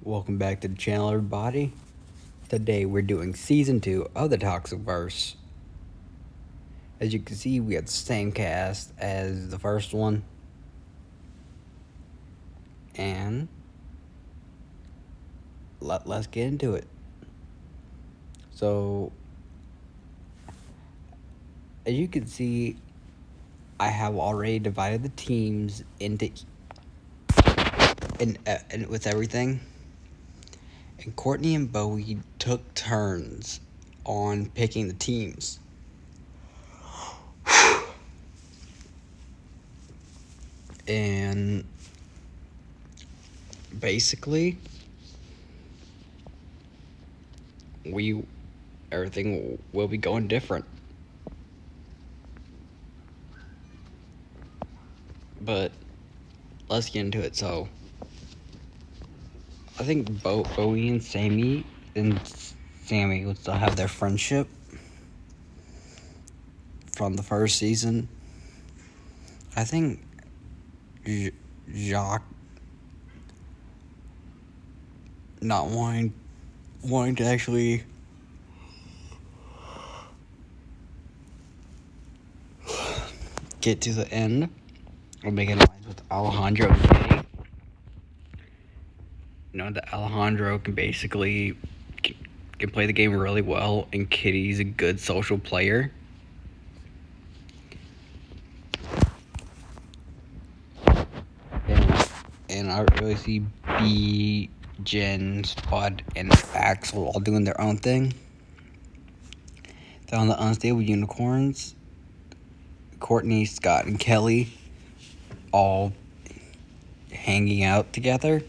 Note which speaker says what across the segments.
Speaker 1: Welcome back to the channel, everybody. Today we're doing season 2 of the toxicverse. As you can see, we have the same cast as the first one, and let's get into it. So, as you can see, I have already divided the teams into and with everything. And Courtney and Bowie took turns on picking the teams. And basically, everything will be going different. But let's get into it. So I think Bowie and Sammy would still have their friendship from the first season. I think Jacques not wanting to actually get to the end or make an alliance with Alejandro and Kitty. You know that Alejandro can basically can play the game really well, and Kitty's a good social player. And I really see B, Jen, Spud, and Axel all doing their own thing. Then on the Unstable Unicorns, Courtney, Scott, and Kelly all hanging out together.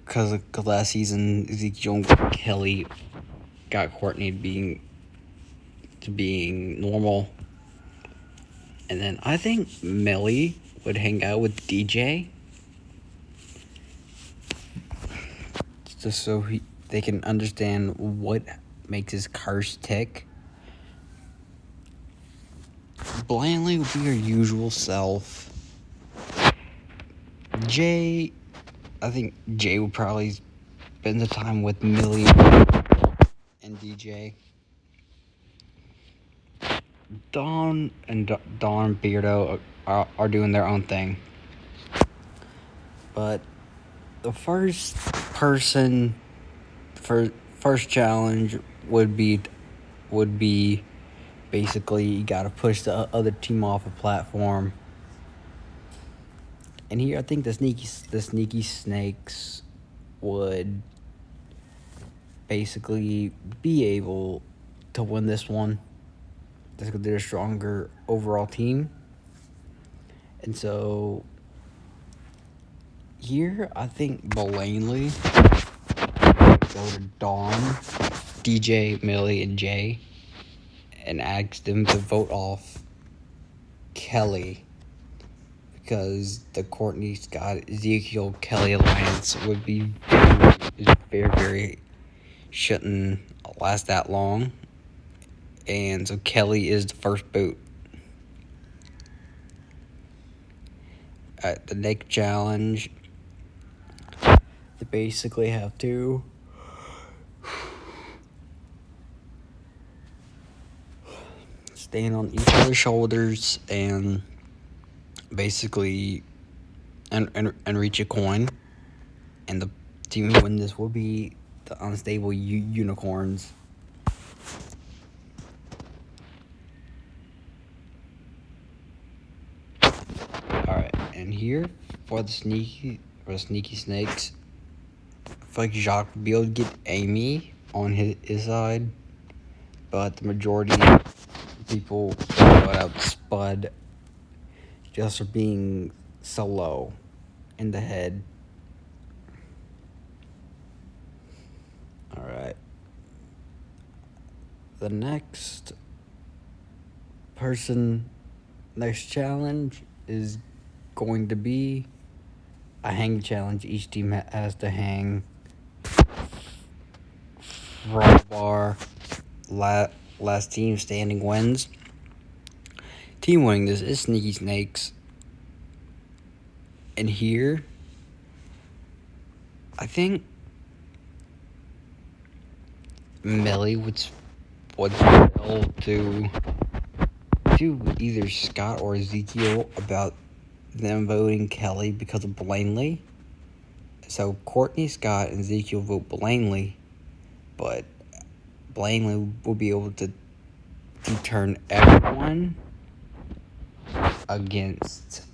Speaker 1: Because last season, Ezekiel and Kelly got Courtney to being normal. And then I think Millie would hang out with DJ. Just so they can understand what makes his curse tick. Blandly would be your usual self. I think Jay would probably spend the time with Millie and DJ. Dawn and Beardo are doing their own thing. But the first challenge would be basically you gotta push the other team off a platform. And here I think the sneaky snakes would basically be able to win this one. That's because they're a stronger overall team. And so here I think Blaney go to Dawn, DJ, Millie, and Jay and ask them to vote off Kelly, because the Courtney, Scott, Ezekiel, Kelly alliance would be very shouldn't last that long. And so Kelly is the first boot. At the next challenge, they basically have to stand on each other's shoulders and basically and reach a coin. And the team who wins this will be the Unstable Unicorns. Alright, and here for the sneaky snakes, I feel like Jacques would be able to get Amy on his side, but the majority of people vote out Spud just for being so low in the head. Alright. The next challenge is going to be a hang challenge. Each team has to hang from bar. Last team standing wins. team winning this is Sneaky Snakes. And here, I think Millie would tell to either Scott or Ezekiel about them voting Kelly because of Blanley. So Courtney, Scott, and Ezekiel vote Blanley, but Blanley will be able to turn everyone against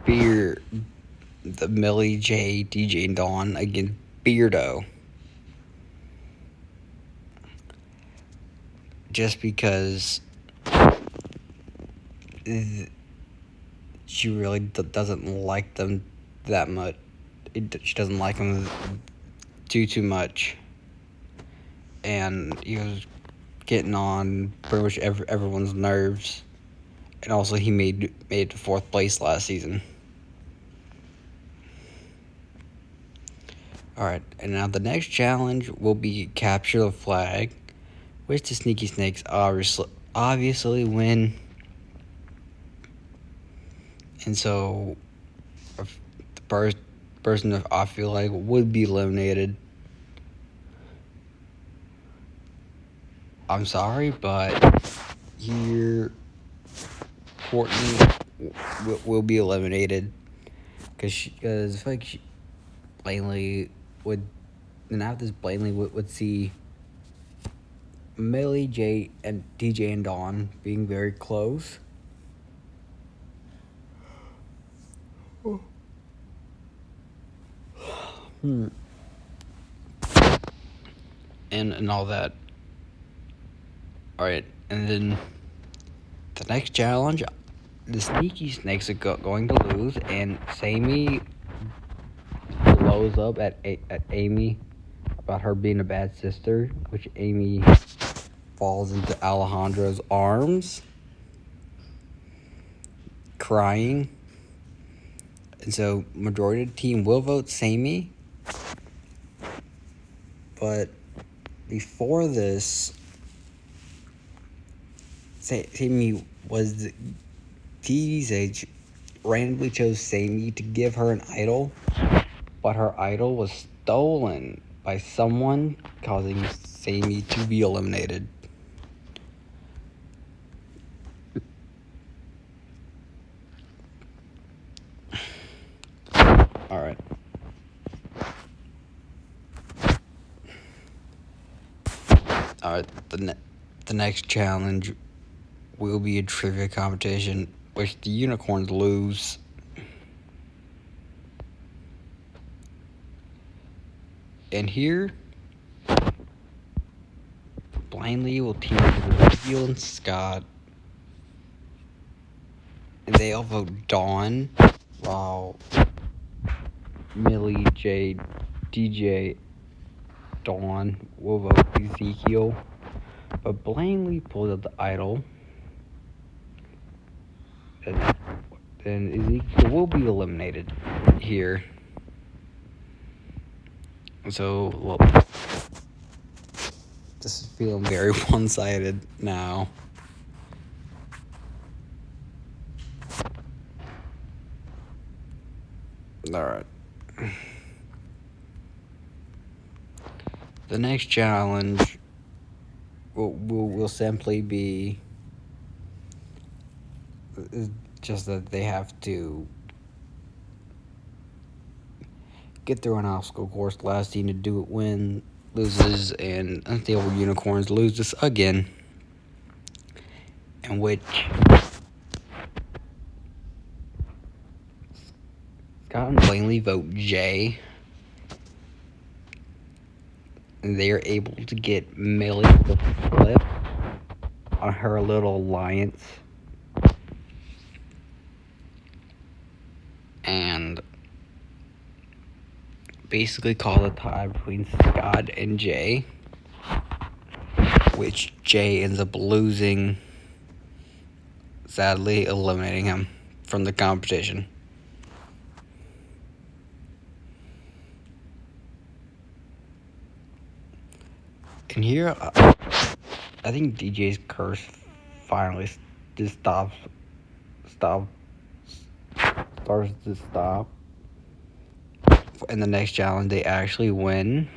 Speaker 1: the Millie, J, DJ, and Dawn against Beardo. Just because she really doesn't like them that much. She doesn't like them too much. And he was getting on pretty much everyone's nerves. And also he made it to 4th place last season. Alright, and now the next challenge will be capture the flag, which the Sneaky Snakes obviously win. And so the person that I feel like would be eliminated. I'm sorry, but here Courtney will be eliminated because I feel like Blanley would, and after this Blanley would see Millie, Jay, and DJ and Dawn being very close. And all that. Alright, and then the next challenge, the Sneaky Snakes are going to lose, and Sammy blows up at Amy about her being a bad sister, which Amy falls into Alejandro's arms, crying. And so majority of the team will vote Sammy. But before this, Sammy was the TV's age randomly chose Sammy to give her an idol, but her idol was stolen by someone, causing Sammy to be eliminated. Alright. Alright, the next challenge will be a trivia competition, which the unicorns lose. And here, Blindly will team up with Ezekiel and Scott, and they all vote Dawn, while Millie, Jade, DJ, Dawn will vote Ezekiel. But Blindly pulls out the idol, and Ezekiel will be eliminated here. So, well, this is feeling very one-sided now. Alright. The next challenge will simply be just that they have to get through an obstacle course. The last team to do it loses, and the old unicorns lose this again. In which Scott and Blanley vote J. And they are able to get Millie to flip on her little alliance. And basically call a tie between Scott and Jay, which Jay ends up losing, sadly eliminating him from the competition. And here, I think DJ's curse finally just starts to stop. In the next challenge, they actually win.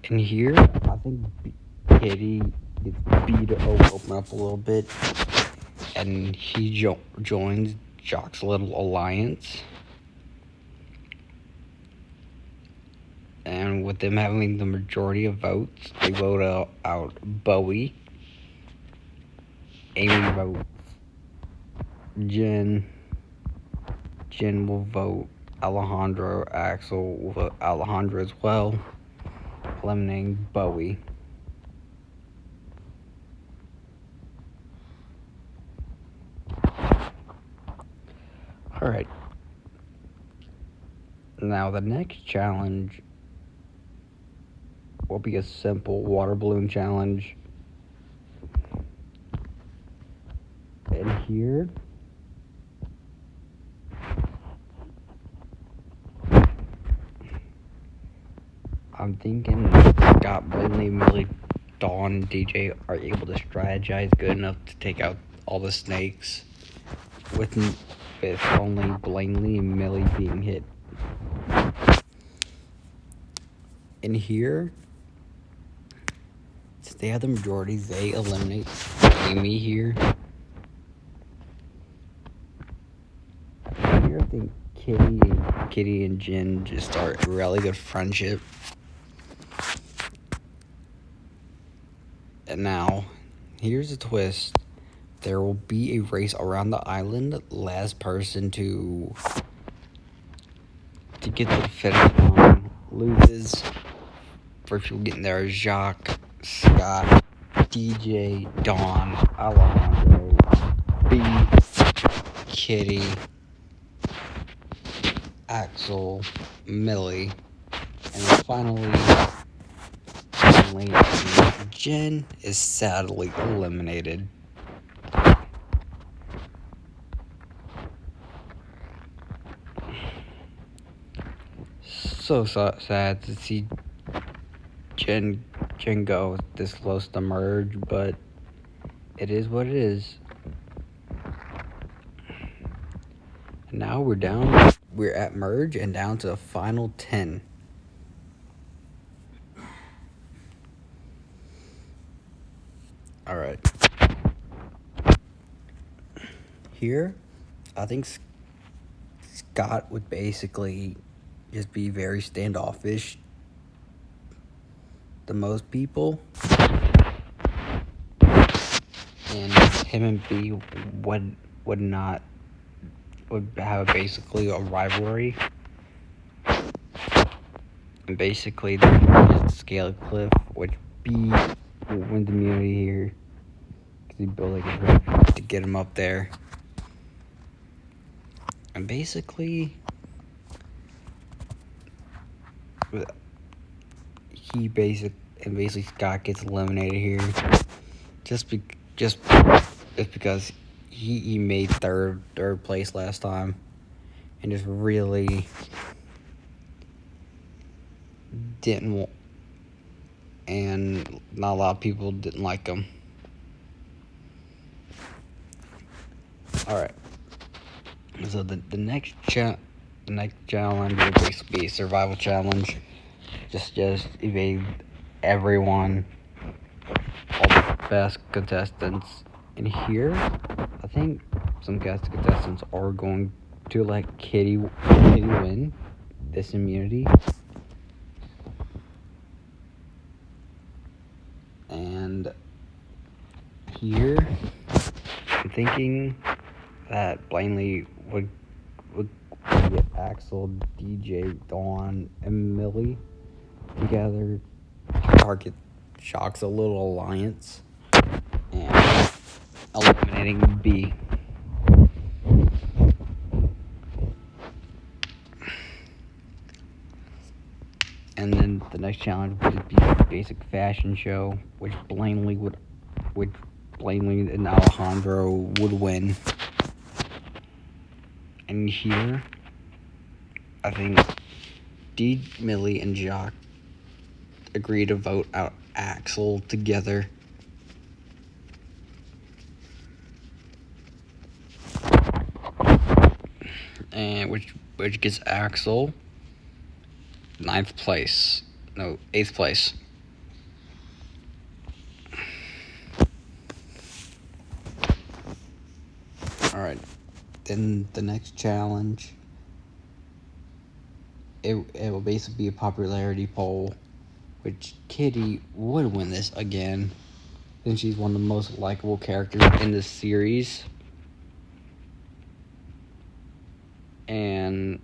Speaker 1: And here, I think Kitty gets beat open up a little bit, and he joins Jock's little alliance. And with them having the majority of votes, they vote out Bowie. Amy votes Jen. Jen will vote Alejandro. Axel will vote Alejandro as well, eliminating Bowie. Alright. Now the next challenge will be a simple water balloon challenge. And here, I'm thinking Scott, Bradley, Millie, Dawn, and DJ are able to strategize good enough to take out all the snakes with only Blaney and Millie being hit. And here, since they have the majority, they eliminate Amy here. Here, I think Kitty and Jen just start a really good friendship. And now, here's a twist. There will be a race around the island. Last person to get to the finish line loses. First people getting there is Jacques, Scott, DJ, Dawn, Alejandro, B, Kitty, Axel, Millie, and then finally, Jen is sadly eliminated. So sad to see Jen go this close to merge, but it is what it is. And now we're at merge and down to the final 10. Alright. Here, I think Scott would basically just be very standoffish to most people. And him and B would have basically a rivalry. And basically they would just scale a cliff, which B would win the immunity here. Because he built like a bridge to get him up there. And basically Scott gets eliminated here. Just because he made third place last time, and just really didn't, and not a lot of people didn't like him. All right, so the next challenge will basically be a survival challenge. Just evade everyone, all the best contestants. And here, I think some guest contestants are going to let Kitty win this immunity. And here, I'm thinking that Blaney would get Axel, DJ, Dawn, and Millie together to target Shock's a little alliance and eliminating B. And then the next challenge would be a basic fashion show, which Blaney and Alejandro would win. And here, I think Millie, and Jacques agree to vote out Axel together and which gets Axel 9th place. No, 8th place. Alright. Then the next challenge, it will basically be a popularity poll, which Kitty would win this again, since she's one of the most likable characters in the series. And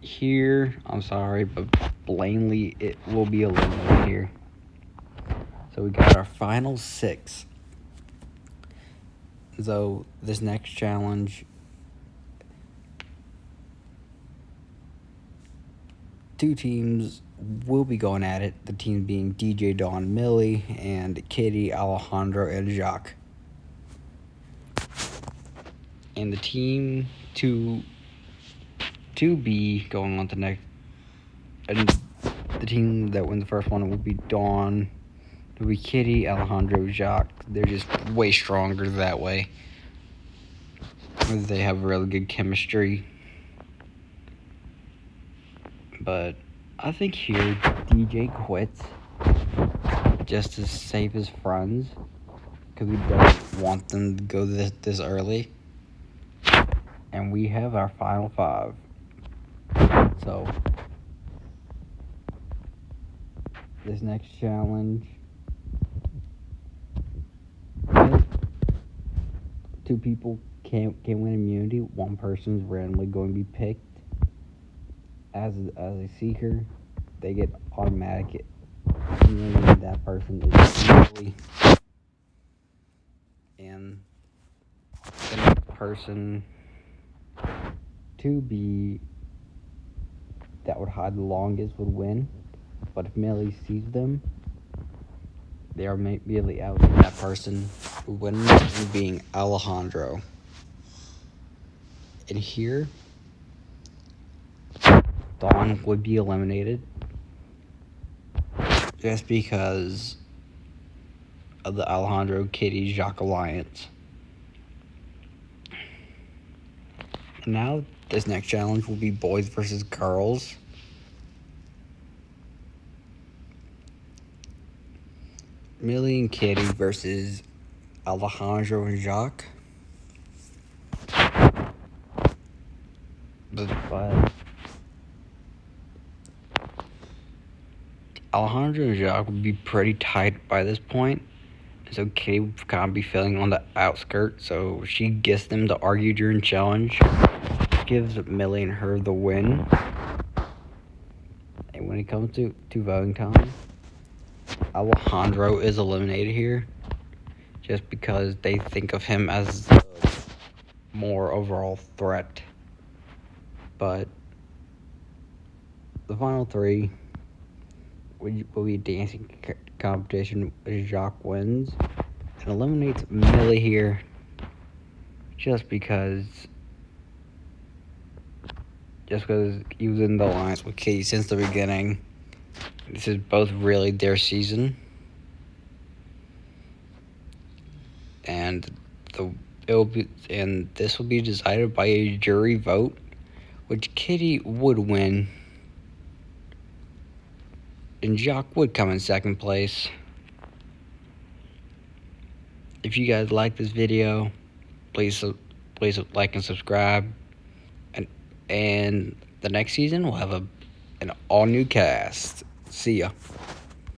Speaker 1: here, I'm sorry, but plainly it will be eliminated here. So we got our final 6. So this next challenge, two teams will be going at it. The team being DJ, Dawn, Millie, and Kitty, Alejandro, and Jacques. And the team to be going on to next, and the team that wins the first one will be Dawn. It'll be Kitty, Alejandro, Jacques. They're just way stronger that way. They have really good chemistry. But I think here DJ quits just to save his friends, because we don't want them to go this early. And we have our final 5. So this next challenge, 2 people can't win immunity. 1 person's randomly going to be picked as a seeker. They get automatic immunity. That person is usually, and the next person to be that would hide the longest would win. But if Millie sees them, they are immediately out. That person who wins being Alejandro. And here, Dawn would be eliminated just because of the Alejandro, Kitty, Jacques alliance. And now this next challenge will be boys versus girls. Millie and Kitty versus Alejandro and Jacques. But Alejandro and Jacques would be pretty tight by this point. So Kitty would kind of be feeling on the outskirts. So she gets them to argue during challenge. Gives Millie and her the win. And when it comes to voting time, Alejandro is eliminated here, just because they think of him as the more overall threat. But the final 3 will be a dancing competition. Jacques wins and eliminates Millie here, just because he was in the alliance with Kitty since the beginning. This is both really their season, and this will be decided by a jury vote, which Kitty would win, and Jacques would come in 2nd place. If you guys like this video, please like and subscribe, and the next season we'll have an all new cast. See ya.